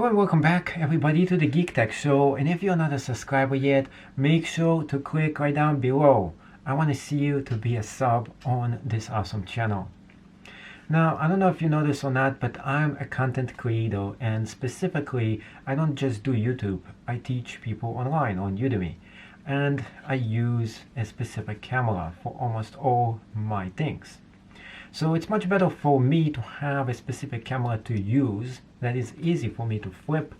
Hello and welcome back everybody to the Geek Tech Show, and if you're not a subscriber yet, make sure to click right down below. I want to see you to be a sub on this awesome channel. Now, I don't know if you know this or not, but I'm a content creator, and specifically, I don't just do YouTube. I teach people online on Udemy, and I use a specific camera for almost all my things. So it's much better for me to have a specific camera to use that is easy for me to flip,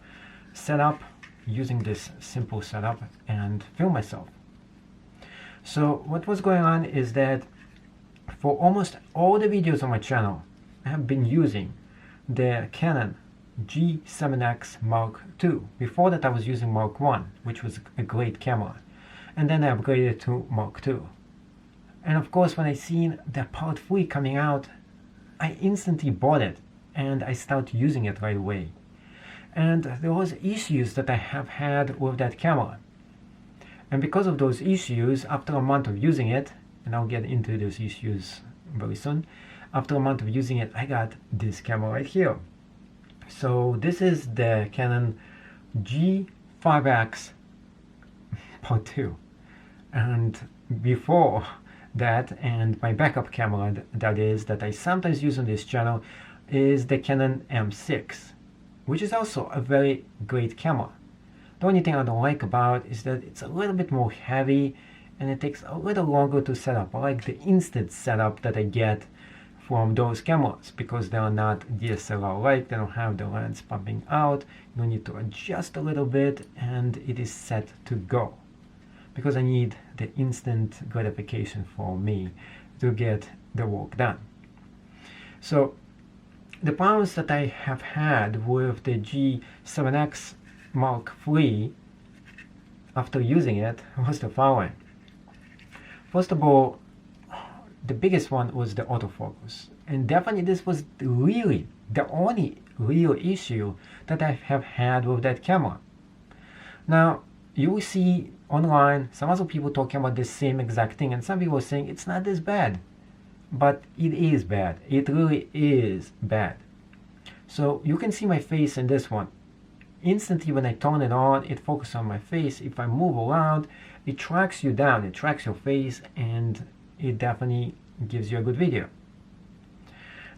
set up using this simple setup and film myself. So what was going on is that for almost all the videos on my channel, I have been using the Canon G7X Mark II. Before that I was using Mark I, which was a great camera. And then I upgraded to Mark II. And of course, when I seen the Part 3 coming out, I instantly bought it and I started using it right away. And there was issues that I have had with that camera. And because of those issues, after a month of using it, and I'll get into those issues very soon, after a month of using it, I got this camera right here. So this is the Canon G5X Part 2. And before that, and my backup camera that I sometimes use on this channel is the Canon M6, which is also a very great camera. The only thing I don't like about is that it's a little bit more heavy and it takes a little longer to set up. I like the instant setup that I get from those cameras because they are not DSLR-like, they don't have the lens pumping out, you need to adjust a little bit and it is set to go. Because I need the instant gratification for me to get the work done. So the problems that I have had with the G7X Mark III after using it was the following. First of all, the biggest one was the autofocus. And definitely this was really the only real issue that I have had with that camera. Now, you will see online some other people talking about the same exact thing, and some people are saying it's not this bad. But it is bad. It really is bad. So you can see my face in this one. Instantly when I turn it on, it focuses on my face. If I move around, it tracks you down. It tracks your face and it definitely gives you a good video.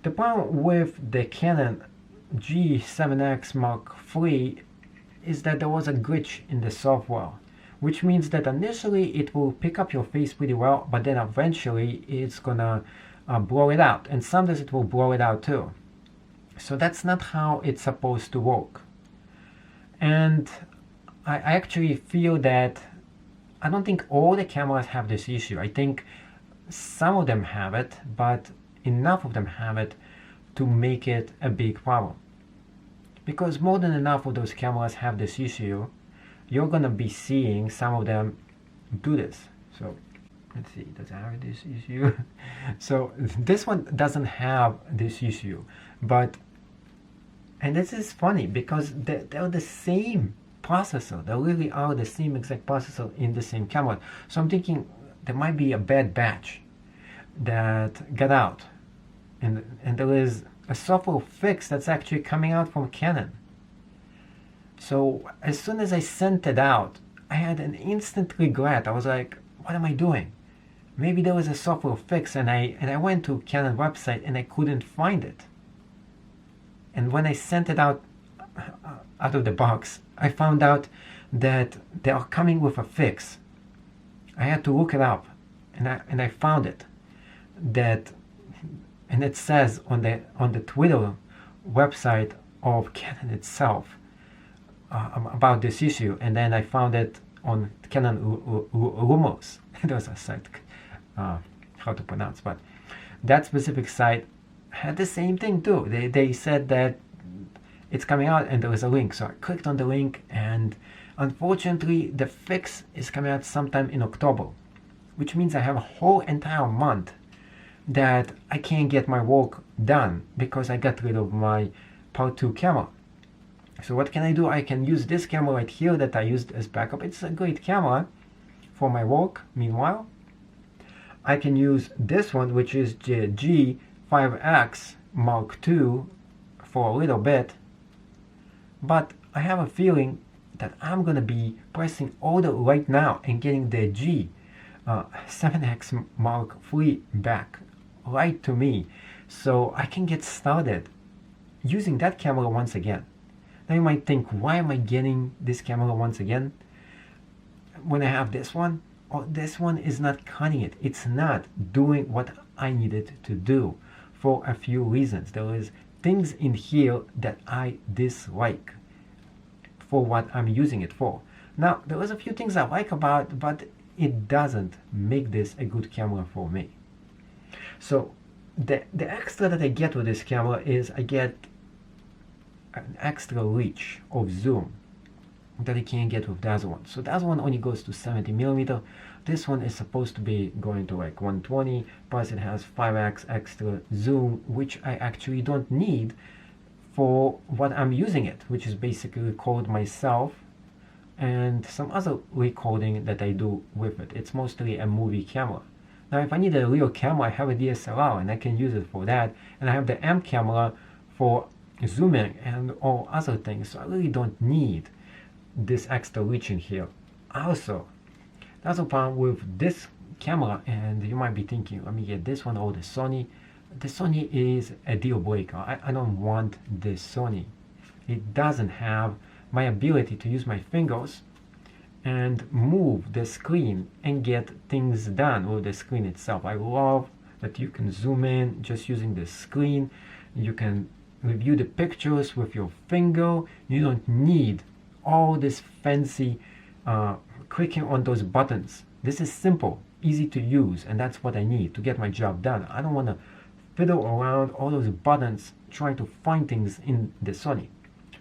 The problem with the Canon G7X Mark III is that there was a glitch in the software, which means that initially it will pick up your face pretty well, but then eventually it's gonna blur it out, and sometimes it will blur it out too. So that's not how it's supposed to work. And I actually feel that I don't think all the cameras have this issue. I think some of them have it, but enough of them have it to make it a big problem. Because more than enough of those cameras have this issue, you're gonna be seeing some of them do this. So let's see, does it have this issue? So this one doesn't have this issue, and this is funny because they're the same processor. They really are the same exact processor in the same camera. So I'm thinking there might be a bad batch that got out, and there is a software fix that's actually coming out from Canon. So as soon as I sent it out, I had an instant regret. I was like, what am I doing? Maybe there was a software fix, and I went to Canon website and I couldn't find it. And when I sent it out of the box, I found out that they are coming with a fix. I had to look it up, and I found it. And it says on the Twitter website of Canon itself about this issue, and then I found it on Canon Rumors. There was a site, how to pronounce, but that specific site had the same thing too. They said that it's coming out, and there was a link. So I clicked on the link, and unfortunately, the fix is coming out sometime in October, which means I have a whole entire month that I can't get my work done because I got rid of my Part 2 camera. So what can I do? I can use this camera right here that I used as backup. It's a great camera for my work. Meanwhile, I can use this one, which is the G5X Mark II, for a little bit, but I have a feeling that I'm gonna be pressing order right now and getting the G7X Mark III back right to me, so I can get started using that camera once again. Now you might think, why am I getting this camera once again when I have this one? Oh, this one is not cutting it. It's not doing what I needed to do for a few reasons. There is things in here that I dislike for what I'm using it for. Now, there is a few things I like about it, but it doesn't make this a good camera for me. So the extra that I get with this camera is I get an extra reach of zoom that I can't get with the other one. So the other one only goes to 70mm. This one is supposed to be going to like 120, plus it has 5x extra zoom, which I actually don't need for what I'm using it, which is basically record myself and some other recording that I do with it. It's mostly a movie camera. Now if I need a real camera, I have a DSLR and I can use it for that, and I have the M camera for zooming and all other things, so I really don't need this extra reach in here. Also, that's a problem with this camera, and you might be thinking, let me get this one or the Sony. The Sony is a deal breaker. I don't want this Sony. It doesn't have my ability to use my fingers and move the screen and get things done with the screen itself. I love that you can zoom in just using the screen. You can review the pictures with your finger. You don't need all this fancy clicking on those buttons. This is simple, easy to use, and that's what I need to get my job done. I don't want to fiddle around all those buttons trying to find things in the Sony.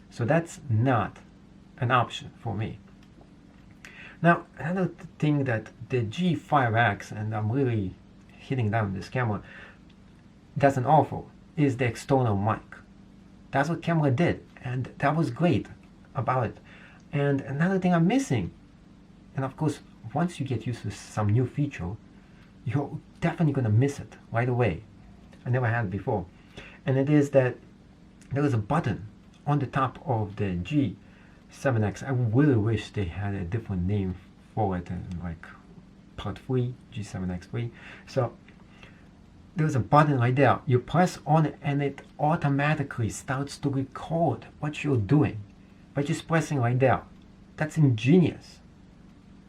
So that's not an option for me. Now, another thing that the G5X, and I'm really hitting down this camera, doesn't offer is the external mic. That's what camera did, and that was great about it. And another thing I'm missing, and of course, once you get used to some new feature, you're definitely gonna miss it right away. I never had it before. And it is that there is a button on the top of the G7X. I really wish they had a different name for it, like Part 3, G7X III. So there's a button right there. You press on it and it automatically starts to record what you're doing by just pressing right there. That's ingenious.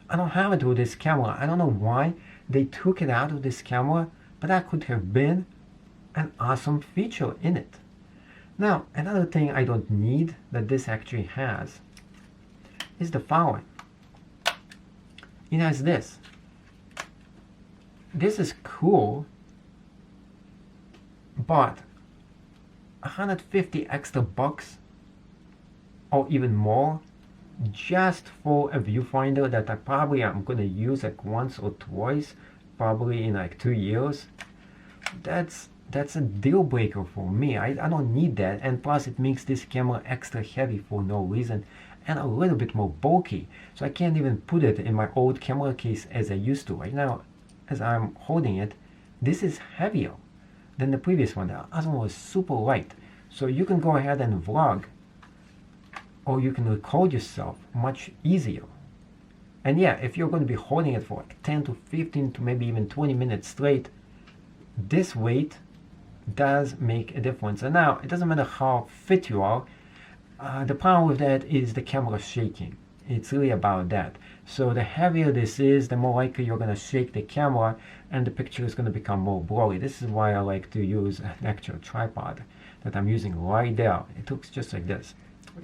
I don't have it with this camera. I don't know why they took it out of this camera, but that could have been an awesome feature in it. Now, another thing I don't need that this actually has is the following. It has this. This is cool, but 150 extra bucks or even more just for a viewfinder that I probably am going to use like once or twice, probably in like 2 years. That's a deal breaker for me. I don't need that, and plus it makes this camera extra heavy for no reason and a little bit more bulky, so I can't even put it in my old camera case as I used to. Right now, as I'm holding it, this is heavier than the previous one. The other one was super light, so you can go ahead and vlog, or you can record yourself much easier. And yeah, if you're going to be holding it for like 10 to 15 to maybe even 20 minutes straight, this weight does make a difference. And now, it doesn't matter how fit you are, the problem with that is the camera shaking. It's really about that. So the heavier this is, the more likely you're going to shake the camera and the picture is going to become more blurry. This is why I like to use an actual tripod that I'm using right there. It looks just like this.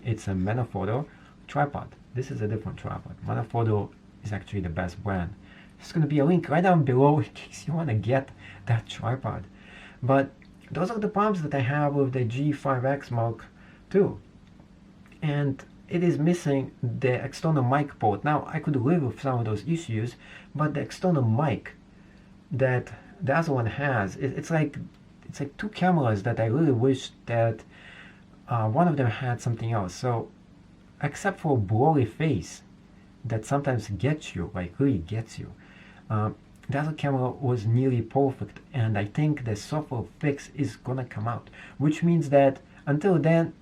It's a Manfrotto tripod. This is a different tripod. Manfrotto is actually the best brand. There's going to be a link right down below in case you want to get that tripod. But those are the problems that I have with the G5X Mark II. And it is missing the external mic port. Now, I could live with some of those issues, but the external mic that the other one has, it's like two cameras that I really wish that one of them had something else. So, except for a blurry face that sometimes gets you, like really gets you, the other camera was nearly perfect, and I think the software fix is gonna come out, which means that until then,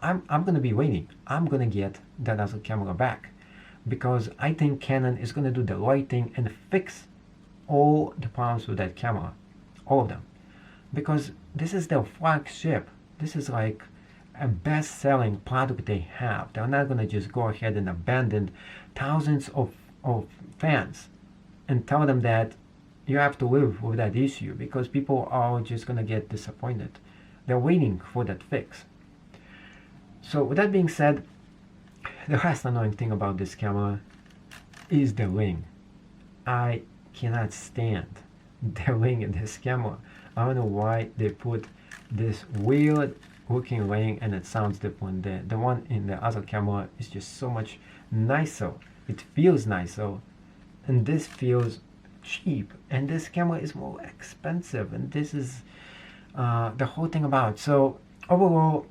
I'm gonna be waiting. I'm gonna get that other camera back because I think Canon is gonna do the right thing and fix all the problems with that camera, all of them, because this is their flagship. This is like a best-selling product they have. They're not gonna just go ahead and abandon thousands of fans and tell them that you have to live with that issue, because people are just gonna get disappointed. They're waiting for that fix. So with that being said, the last annoying thing about this camera is the ring. I cannot stand the ring in this camera. I don't know why they put this weird looking ring and it sounds different. The one in the other camera is just so much nicer. It feels nicer, and this feels cheap, and this camera is more expensive, and this is the whole thing about it. So overall,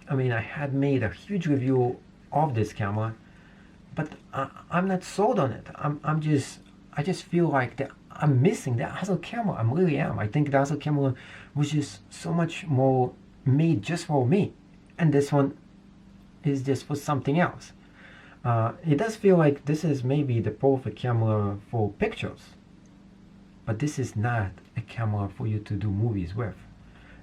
I mean, I had made a huge review of this camera, but I'm not sold on it. I just feel like I'm missing the other camera. I really am. I think the other camera was just so much more made just for me, and this one is just for something else. It does feel like this is maybe the perfect camera for pictures, but this is not a camera for you to do movies with.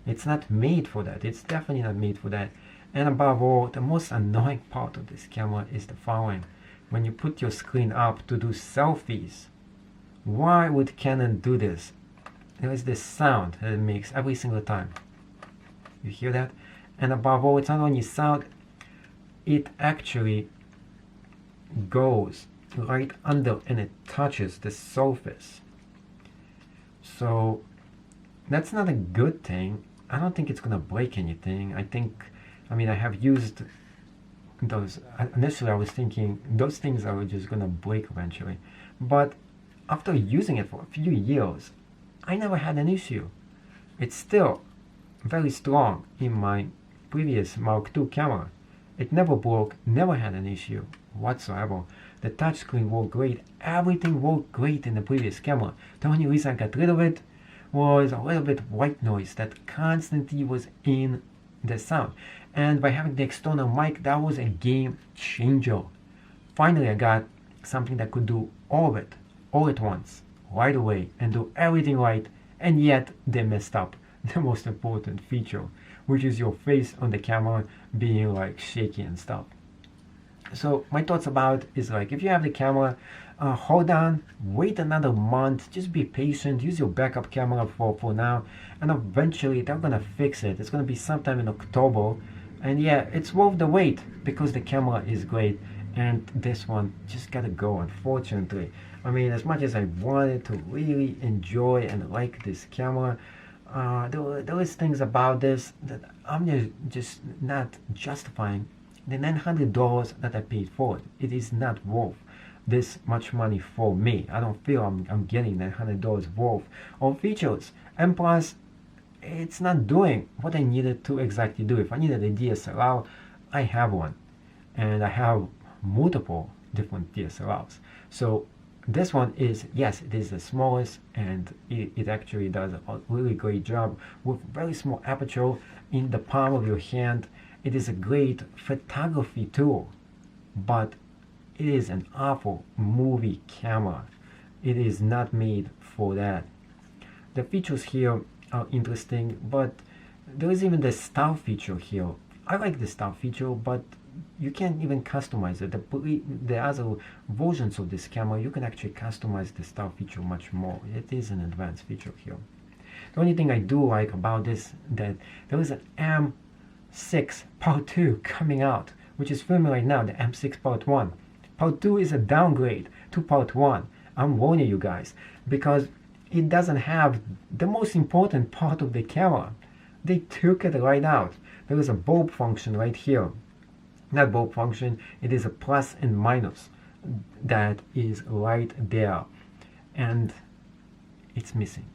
It's not made for that. It's definitely not made for that. And above all, the most annoying part of this camera is the following. When you put your screen up to do selfies, why would Canon do this? There is this sound that it makes every single time. You hear that? And above all, it's not only sound, it actually goes right under and it touches the surface. So that's not a good thing. I don't think it's gonna break anything. I mean, I have used those. Initially, I was thinking those things are just gonna break eventually. But after using it for a few years, I never had an issue. It's still very strong in my previous Mark II camera. It never broke, never had an issue whatsoever. The touchscreen worked great. Everything worked great in the previous camera. The only reason I got rid of it was a little bit white noise that constantly was in the sound. And by having the external mic, that was a game changer. Finally, I got something that could do all of it, all at once, right away, and do everything right, and yet they messed up the most important feature, which is your face on the camera being like shaky and stuff. So my thoughts about it is like, if you have the camera, hold on, wait another month, just be patient, use your backup camera for now, and eventually they're gonna fix it. It's gonna be sometime in October, and yeah, it's worth the wait because the camera is great, and this one just gotta go, unfortunately. I mean, as much as I wanted to really enjoy and like this camera, there is things about this that I'm just not justifying the $900 that I paid for it. It is not worth this much money for me. I don't feel I'm getting $900 worth of features. And plus, it's not doing what I needed to exactly do. If I needed a DSLR, I have one. And I have multiple different DSLRs. So this one is, yes, it is the smallest, and it actually does a really great job with very small aperture in the palm of your hand. It is a great photography tool, but it is an awful movie camera. It is not made for that. The features here are interesting, but there is even the style feature here. I like the style feature, but you can't even customize it. The other versions of this camera, you can actually customize the style feature much more. It is an advanced feature here. The only thing I do like about this, that there is an M6 Part 2 coming out, which is filming right now, the M6 Part 1. Part 2 is a downgrade to Part 1. I'm warning you guys, because it doesn't have the most important part of the camera. They took it right out. There is a bulb function right here. Not bulb function, it is a plus and minus that is right there, and it's missing.